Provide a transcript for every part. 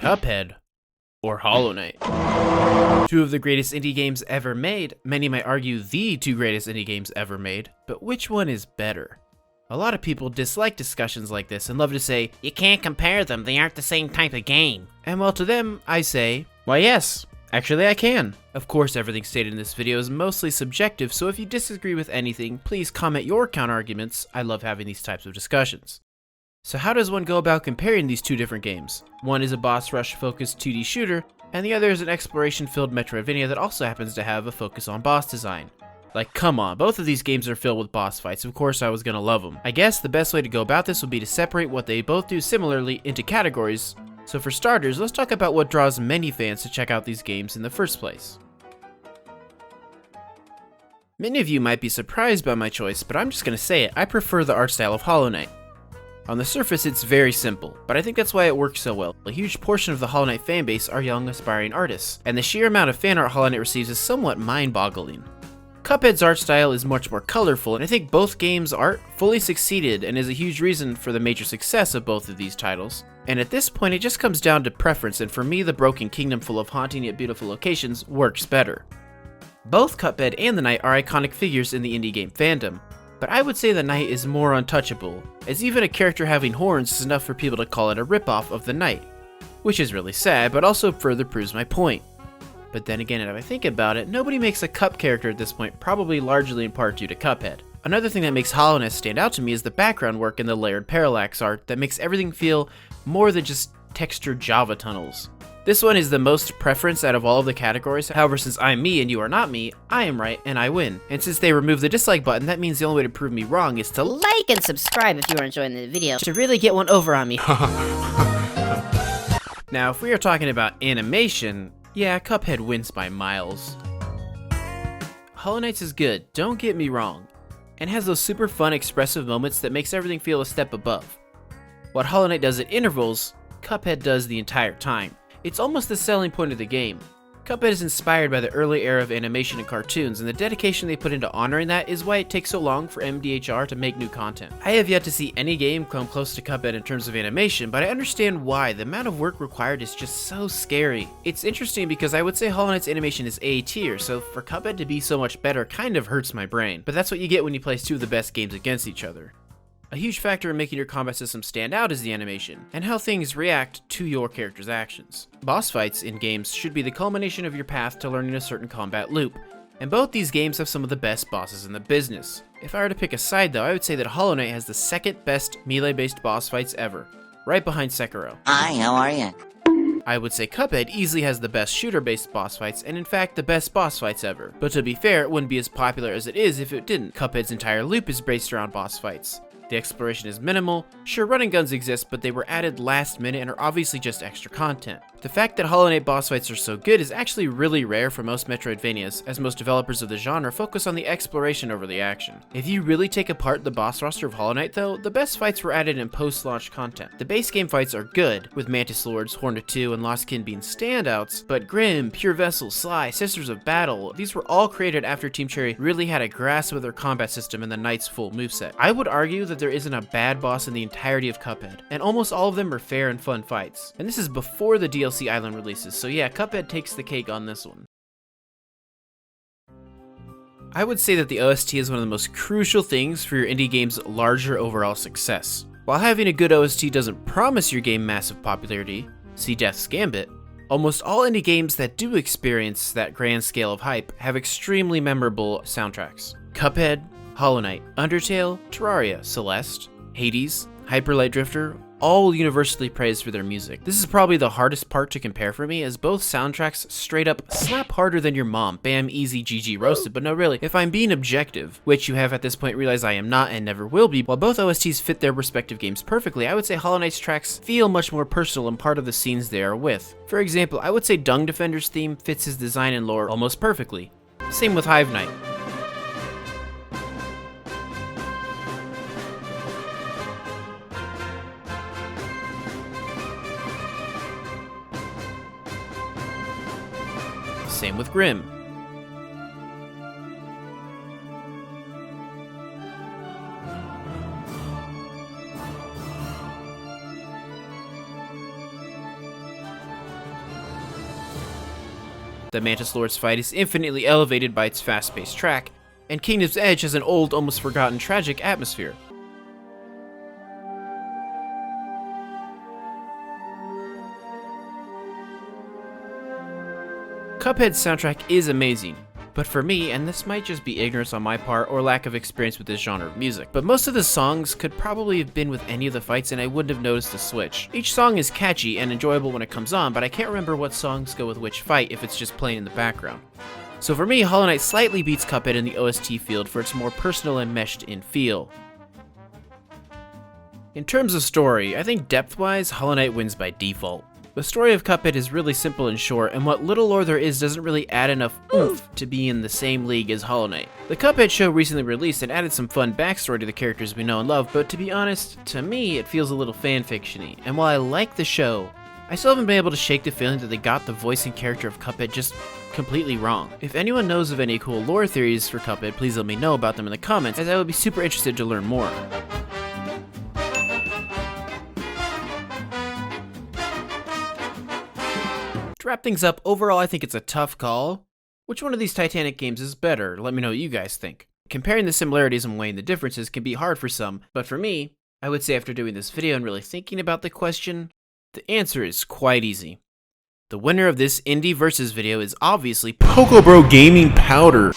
Cuphead or Hollow Knight. Two of the greatest indie games ever made, many might argue the two greatest indie games ever made, but which one is better? A lot of people dislike discussions like this and love to say, you can't compare them, they aren't the same type of game. And well, to them, I say, why yes, actually I can. Of course, everything stated in this video is mostly subjective, so if you disagree with anything, please comment your counter-arguments. I love having these types of discussions. So how does one go about comparing these two different games? One is a boss rush focused 2D shooter, and the other is an exploration filled Metroidvania that also happens to have a focus on boss design. Like, come on, both of these games are filled with boss fights, of course I was gonna love them. I guess the best way to go about this would be to separate what they both do similarly into categories. So for starters, let's talk about what draws many fans to check out these games in the first place. Many of you might be surprised by my choice, but I'm just gonna say it, I prefer the art style of Hollow Knight. On the surface, it's very simple, but I think that's why it works so well. A huge portion of the Hollow Knight fanbase are young, aspiring artists, and the sheer amount of fan art Hollow Knight receives is somewhat mind-boggling. Cuphead's art style is much more colorful, and I think both games' art fully succeeded and is a huge reason for the major success of both of these titles. And at this point, it just comes down to preference, and for me, the Broken Kingdom full of haunting yet beautiful locations works better. Both Cuphead and the Knight are iconic figures in the indie game fandom, but I would say the Knight is more untouchable, as even a character having horns is enough for people to call it a ripoff of the Knight, which is really sad, but also further proves my point. But then again, if I think about it, nobody makes a Cup character at this point, probably largely in part due to Cuphead. Another thing that makes Hollow Knight stand out to me is the background work and the layered parallax art that makes everything feel more than just textured Java tunnels. This one is the most preference out of all of the categories, however since I'm me and you are not me, I am right and I win. And since they removed the dislike button, that means the only way to prove me wrong is to like and subscribe if you are enjoying the video to really get one over on me. Now if we are talking about animation, yeah, Cuphead wins by miles. Hollow Knight's is good, don't get me wrong, and has those super fun expressive moments that makes everything feel a step above. What Hollow Knight does at intervals, Cuphead does the entire time. It's almost the selling point of the game. Cuphead is inspired by the early era of animation and cartoons, and the dedication they put into honoring that is why it takes so long for MDHR to make new content. I have yet to see any game come close to Cuphead in terms of animation, but I understand why. The amount of work required is just so scary. It's interesting because I would say Hollow Knight's animation is A tier, so for Cuphead to be so much better kind of hurts my brain, but that's what you get when you place two of the best games against each other. A huge factor in making your combat system stand out is the animation, and how things react to your character's actions. Boss fights in games should be the culmination of your path to learning a certain combat loop, and both these games have some of the best bosses in the business. If I were to pick a side though, I would say that Hollow Knight has the second best melee-based boss fights ever, right behind Sekiro. Hi, how are you? I would say Cuphead easily has the best shooter-based boss fights, and in fact the best boss fights ever. But to be fair, it wouldn't be as popular as it is if it didn't. Cuphead's entire loop is based around boss fights. The exploration is minimal. Sure, running guns exist, but they were added last minute and are obviously just extra content. The fact that Hollow Knight boss fights are so good is actually really rare for most Metroidvanias, as most developers of the genre focus on the exploration over the action. If you really take apart the boss roster of Hollow Knight though, the best fights were added in post-launch content. The base game fights are good, with Mantis Lords, Hornet 2, and Lost Kin being standouts, but Grimm, Pure Vessel, Sly, Sisters of Battle, these were all created after Team Cherry really had a grasp of their combat system and the Knight's full moveset. I would argue that there isn't a bad boss in the entirety of Cuphead, and almost all of them are fair and fun fights. And this is before the DLC Island releases, so yeah, Cuphead takes the cake on this one. I would say that the OST is one of the most crucial things for your indie game's larger overall success. While having a good OST doesn't promise your game massive popularity, see Death's Gambit, almost all indie games that do experience that grand scale of hype have extremely memorable soundtracks. Cuphead, Hollow Knight, Undertale, Terraria, Celeste, Hades, Hyper Light Drifter, all universally praised for their music. This is probably the hardest part to compare for me, as both soundtracks straight up slap harder than your mom. Bam, easy, GG, roasted. But no, really, if I'm being objective, which you have at this point realized I am not and never will be, while both OSTs fit their respective games perfectly, I would say Hollow Knight's tracks feel much more personal and part of the scenes they are with. For example, I would say Dung Defender's theme fits his design and lore almost perfectly. Same with Hive Knight. Same with Grimm. The Mantis Lord's fight is infinitely elevated by its fast-paced track, and Kingdom's Edge has an old, almost forgotten tragic atmosphere. Cuphead's soundtrack is amazing, but for me, and this might just be ignorance on my part or lack of experience with this genre of music, but most of the songs could probably have been with any of the fights and I wouldn't have noticed the switch. Each song is catchy and enjoyable when it comes on, but I can't remember what songs go with which fight if it's just playing in the background. So for me, Hollow Knight slightly beats Cuphead in the OST field for its more personal and meshed in feel. In terms of story, I think depth-wise, Hollow Knight wins by default. The story of Cuphead is really simple and short, and what little lore there is doesn't really add enough oomph to be in the same league as Hollow Knight. The Cuphead show recently released and added some fun backstory to the characters we know and love, but to be honest, to me it feels a little fanfiction-y, and while I like the show, I still haven't been able to shake the feeling that they got the voice and character of Cuphead just completely wrong. If anyone knows of any cool lore theories for Cuphead, please let me know about them in the comments, as I would be super interested to learn more. To wrap things up, overall I think it's a tough call. Which one of these Titanic games is better? Let me know what you guys think. Comparing the similarities and weighing the differences can be hard for some, but for me, I would say after doing this video and really thinking about the question, the answer is quite easy. The winner of this indie versus video is obviously Pogobro Gaming Powder.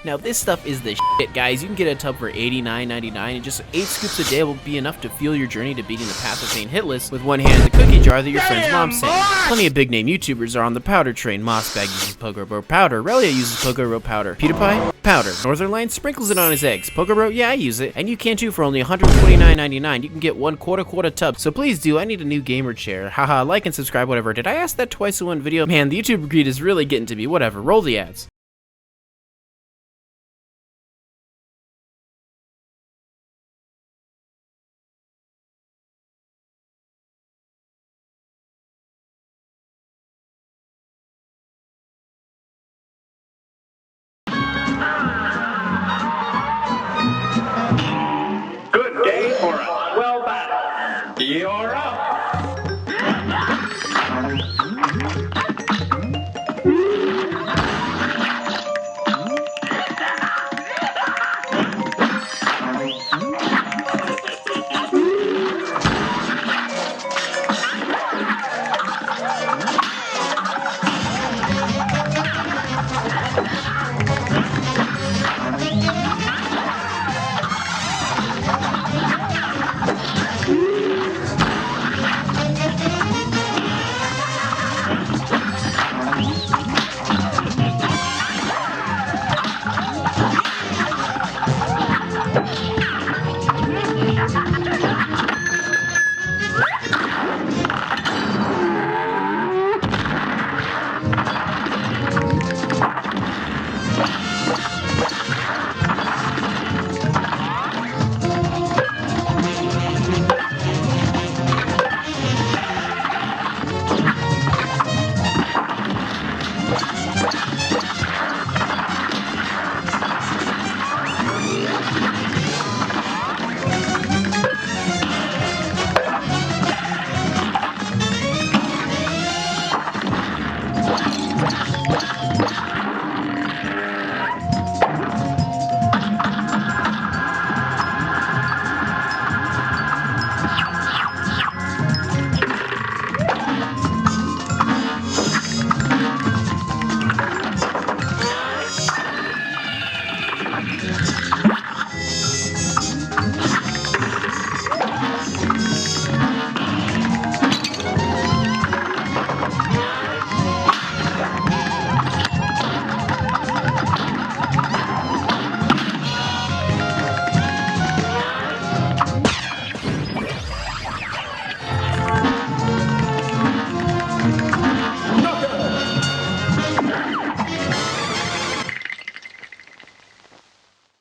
Now this stuff is the shit, guys. You can get a tub for $89.99 and just 8 scoops a day will be enough to fuel your journey to beating the Path of Pain hitlist with one hand in the cookie jar that your friend's mom sent. Plenty of big name YouTubers are on the powder train. Mossbag uses Pogobro powder. Relia uses Pogobro powder. PewDiePie? Powder. Northernlion sprinkles it on his eggs. Pogobro? Yeah, I use it. And you can too for only $129.99. You can get one quarter tub. So please do. I need a new gamer chair. Haha, like and subscribe, whatever. Did I ask that twice in one video? Man, the YouTube greed is really getting to me. Whatever. Roll the ads.